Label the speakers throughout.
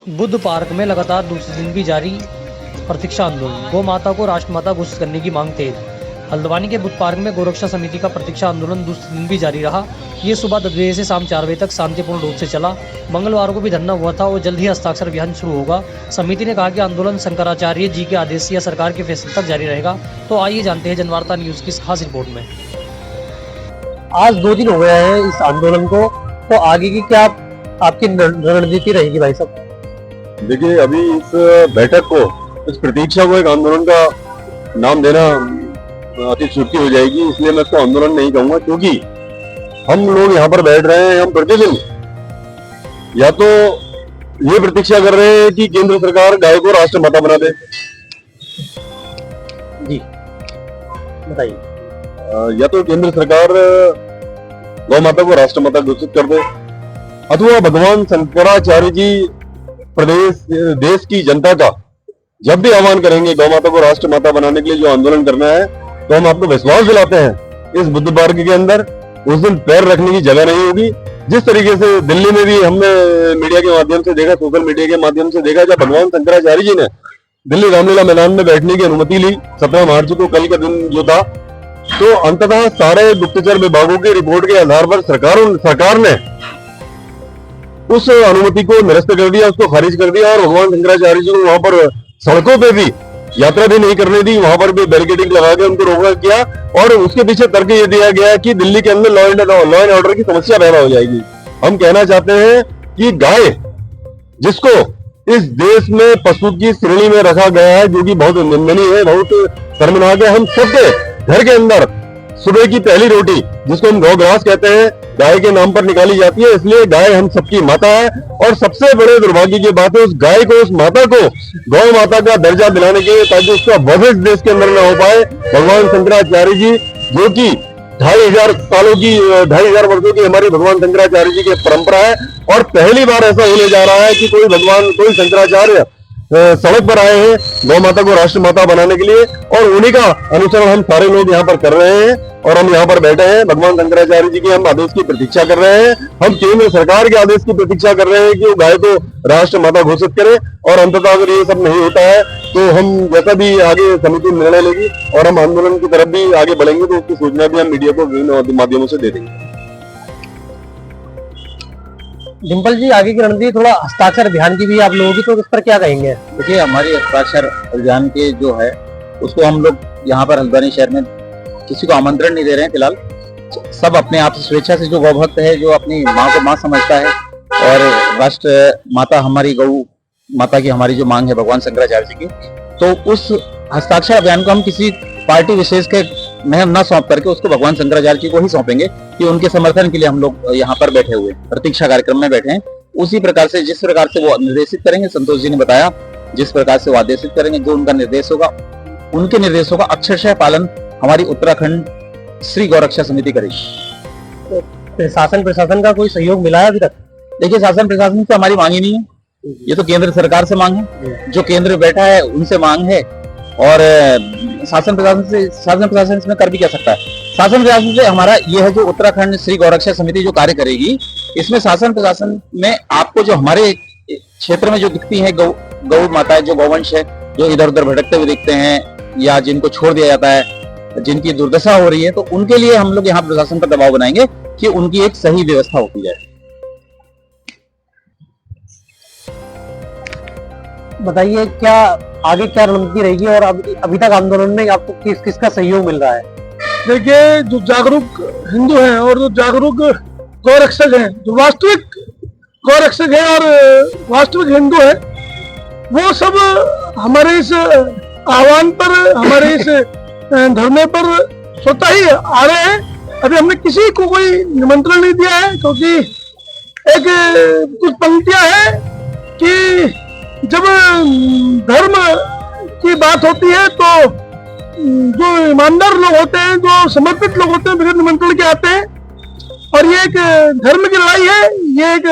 Speaker 1: Buddha park में लगातार दूसरे दिन भी जारी प्रतीक्षा आंदोलन। गौ माता को राष्ट्रमाता घोषित करने की मांग तेज। हल्द्वानी के बुद्ध पार्क में गोरक्षा समिति का प्रतीक्षा आंदोलन दूसरे दिन भी जारी रहा। ये सुबह 10 बजे से शाम 4 बजे तक शांतिपूर्ण रूप से चला। मंगलवार को भी धरना हुआ था और जल्द ही हस्ताक्षर अभियान शुरू होगा। समिति ने कहा कि आंदोलन शंकराचार्य जी के आदेश या सरकार के फैसले तक जारी रहेगा। तो आइए जानते हैं जनवार्ता न्यूज की खास रिपोर्ट में।
Speaker 2: आज 2 दिन हो गया है इस आंदोलन को, तो आगे की क्या आपकी रणनीति रहेगी भाई साहब?
Speaker 3: देखिए, अभी इस बैठक को, इस प्रतीक्षा को एक आंदोलन का नाम देना अति चूकी हो जाएगी, इसलिए मैं इसको आंदोलन नहीं कहूंगा। क्योंकि हम लोग यहाँ पर बैठ रहे हैं, हम प्रतिदिन या तो ये प्रतीक्षा कर रहे हैं कि केंद्र सरकार गाय को राष्ट्रमाता बना दे।
Speaker 2: जी बताइए।
Speaker 3: या तो केंद्र सरकार गौ माता को राष्ट्रमाता घोषित कर दे, अथवा भगवान शंकराचार्य जी देश की जनता का जब भी आह्वान करेंगे गौ माता को राष्ट्रमाता बनाने के लिए जो आंदोलन करना है, तो हम आपको विश्वास दिलाते हैं इस बुद्ध पार्क के अंदर उस दिन पैर रखने की जगह नहीं होगी। जिस तरीके से दिल्ली में भी हमने मीडिया के माध्यम से देखा, सोशल मीडिया के माध्यम से देखा, जब भगवान शंकराचार्य जी ने दिल्ली रामलीला मैदान में बैठने की अनुमति ली 17 मार्च को, कल का दिन जो था, तो अंततः सारे गुप्तचर विभागों की रिपोर्ट के आधार पर सरकार ने उस अनुमति को निरस्त कर दिया, उसको खारिज कर दिया और भगवान शंकराचार्य जी को वहां पर सड़कों पे भी यात्रा भी नहीं करने दी, वहां पर भी बैरिकेडिंग लगा के उनको रोका किया। और उसके पीछे तर्क ये दिया गया कि दिल्ली के अंदर लॉ एंड ऑर्डर की समस्या पैदा हो जाएगी। हम कहना चाहते हैं कि गाय, जिसको इस देश में पशु की श्रेणी में रखा गया है, जो कि बहुत निंदनीय है, बहुत शर्मनाक है। हम सबके घर के अंदर सुबह की पहली रोटी, जिसको हम गौग्रास कहते हैं, गाय के नाम पर निकाली जाती है। इसलिए गाय हम सबकी माता है और सबसे बड़े दुर्भाग्य की बात है उस गाय को, उस माता को गौ माता का दर्जा दिलाने के लिए, ताकि उसका वध इस देश के अंदर न हो पाए। भगवान शंकराचार्य जी, जो कि 2500 वर्षों की हमारी भगवान शंकराचार्य जी की परंपरा है, और पहली बार ऐसा होने जा रहा है कि कोई शंकराचार्य सड़क पर आए हैं गौ माता को राष्ट्रमाता बनाने के लिए, और उन्हीं का अनुसरण हम सारे लोग यहाँ पर कर रहे हैं। और हम यहाँ पर बैठे हैं, भगवान शंकराचार्य जी के हम आदेश की प्रतीक्षा कर रहे हैं। हम केंद्र सरकार के आदेश की प्रतीक्षा कर रहे हैं कि वो गाय को राष्ट्रमाता घोषित करे। और अंततः अगर ये सब नहीं होता है तो हम जैसा भी आगे समिति निर्णय लेगी और हम आंदोलन की तरफ भी आगे बढ़ेंगे, तो उसकी सूचना भी हम मीडिया को विभिन्न माध्यमों से दे देंगे।
Speaker 2: डिम्पल जी, आगे की रणनीति थोड़ा हस्ताक्षर अभियान की भी आप लोगों की, तो इस पर क्या कहेंगे?
Speaker 4: देखिए, हमारी हस्ताक्षर अभियान के जो है उसको हम लोग यहाँ पर हल्द्वानी शहर में किसी को आमंत्रण नहीं दे रहे हैं। फिलहाल सब अपने आप से स्वेच्छा से, जो गौ भक्त है, जो अपनी माँ को माँ समझता है, और राष्ट्र माता हमारी गौ माता की हमारी जो मांग है भगवान शंकराचार्य जी की, तो उस हस्ताक्षर अभियान को हम किसी पार्टी विशेष के में न सौंप करके उसको भगवान शंकराचार्य जी को ही सौंपेंगे कि उनके समर्थन के लिए हम लोग यहाँ पर बैठे हुए प्रतीक्षा कार्यक्रम में बैठे हैं। उसी प्रकार से, जिस प्रकार से वो निर्देशित करेंगे, संतोष जी ने बताया, जिस प्रकार से वो आदेशित करेंगे, जो उनका निर्देश होगा, उनके निर्देशों का अक्षरशः पालन हमारी उत्तराखंड श्री गौरक्षा समिति करेगी।
Speaker 2: तो प्रशासन का कोई सहयोग मिला है अभी तक?
Speaker 4: देखिए, शासन प्रशासन से हमारी मांग ही नहीं है, ये तो केंद्र सरकार से मांग है, जो केंद्र बैठा है उनसे मांग है। और शासन प्रशासन इसमें कर भी क्या सकता है? शासन प्रशासन से हमारा ये है, जो उत्तराखंड श्री गौरक्षा समिति जो कार्य करेगी, इसमें शासन प्रशासन में आपको जो हमारे क्षेत्र में जो दिखती है गौ माताएं, जो गौवंश है, जो इधर उधर भटकते हुए दिखते हैं या जिनको छोड़ दिया जाता है, जिनकी दुर्दशा हो रही है, तो उनके लिए हम लोग यहाँ प्रशासन पर दबाव बनाएंगे कि उनकी एक सही व्यवस्था होती जाए।
Speaker 2: बताइए, क्या आगे क्या रणनीति रहेगी और अभी तक आंदोलन में आपको किसका सहयोग मिल रहा है?
Speaker 5: देखिए, जो जागरूक हिंदू हैं और जो जागरूक गौरक्षक हैं, जो वास्तविक गौरक्षक हैं और वास्तविक हिंदू हैं, वो सब हमारे इस आह्वान पर, हमारे इस धरने पर स्वतः ही आ रहे हैं। अभी हमने किसी को कोई निमंत्रण नहीं दिया है, क्योंकि एक कुछ पंक्तियां हैं कि जब धर्म की बात होती है तो जो ईमानदार लोग होते हैं, जो समर्पित लोग होते हैं, बिना निमंत्रण के आते हैं। और ये एक धर्म की लड़ाई है, ये एक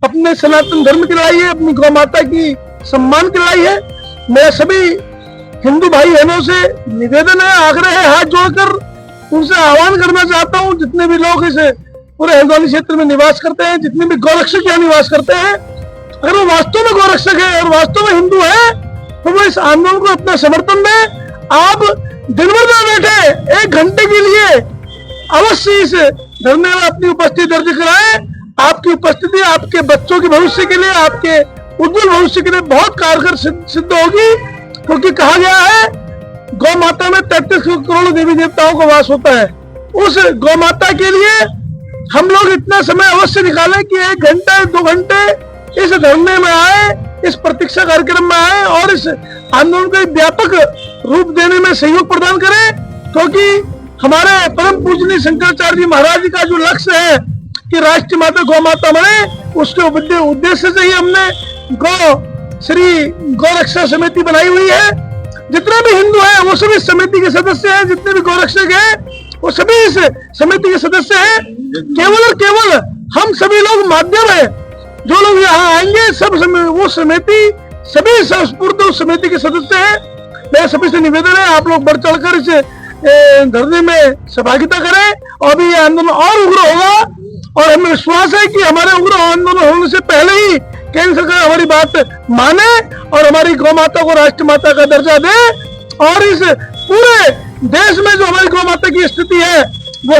Speaker 5: अपने सनातन धर्म की लड़ाई है, अपनी गौ माता की सम्मान की लड़ाई है। मैं सभी हिंदू भाई बहनों से निवेदन है, आग्रह है, हाथ जोड़कर उनसे आह्वान करना चाहता हूँ, जितने भी लोग इस पूरे हल्द्वानी क्षेत्र में निवास करते हैं, जितने भी गौरक्षक यहाँ निवास करते हैं, अगर वो वास्तव में गौरक्षक है और वास्तव में हिंदू है तो वो इस आंदोलन को अपना समर्थन दे। आप दिन भर में बैठे 1 घंटे के लिए अवश्य इस धरने में अपनी उपस्थिति दर्ज कराएं। आपकी उपस्थिति आपके बच्चों के भविष्य के लिए, आपके उज्जवल भविष्य के लिए बहुत कारगर सिद्ध होगी, क्योंकि कहा गया है गौ माता में 33 करोड़ देवी देवताओं का वास होता है। उस गौ माता के लिए हम लोग इतना समय अवश्य निकालें कि 1 घंटे 2 घंटे इस धरने में आए, इस प्रतीक्षा कार्यक्रम में आए और इस आंदोलन को एक व्यापक रूप देने में सहयोग प्रदान करें, क्योंकि हमारे परम पूजनीय शंकराचार्य जी महाराज जी का जो लक्ष्य है कि राष्ट्रीय माता गौ माता बने, उसके उद्देश्य से ही हमने गौ रक्षा समिति बनाई हुई है। जितने भी हिंदू हैं वो सभी समिति के सदस्य हैं, जितने भी गौरक्षक हैं वो सभी इस समिति के सदस्य हैं। केवल और केवल हम सभी लोग माध्यम हैं, जो लोग यहाँ आएंगे सब वो समिति सभी संस्फूर्त उस समिति के सदस्य हैं। मेरे सभी से निवेदन है आप लोग बढ़ चढ़कर इस धरने में सहभागिता करें और भी ये आंदोलन और उग्र होगा और हमें विश्वास है कि हमारे उग्र आंदोलन होने से पहले ही केंद्र सरकार हमारी बात माने और हमारी गौ माता को राष्ट्र माता का दर्जा दे और इस पूरे देश में जो हमारी गौ माता की स्थिति है वो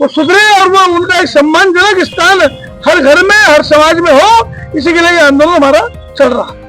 Speaker 5: सुधरे और वो उनका एक सम्मानजनक स्थान हर घर में हर समाज में हो। इसी के लिए ये आंदोलन हमारा चल रहा है।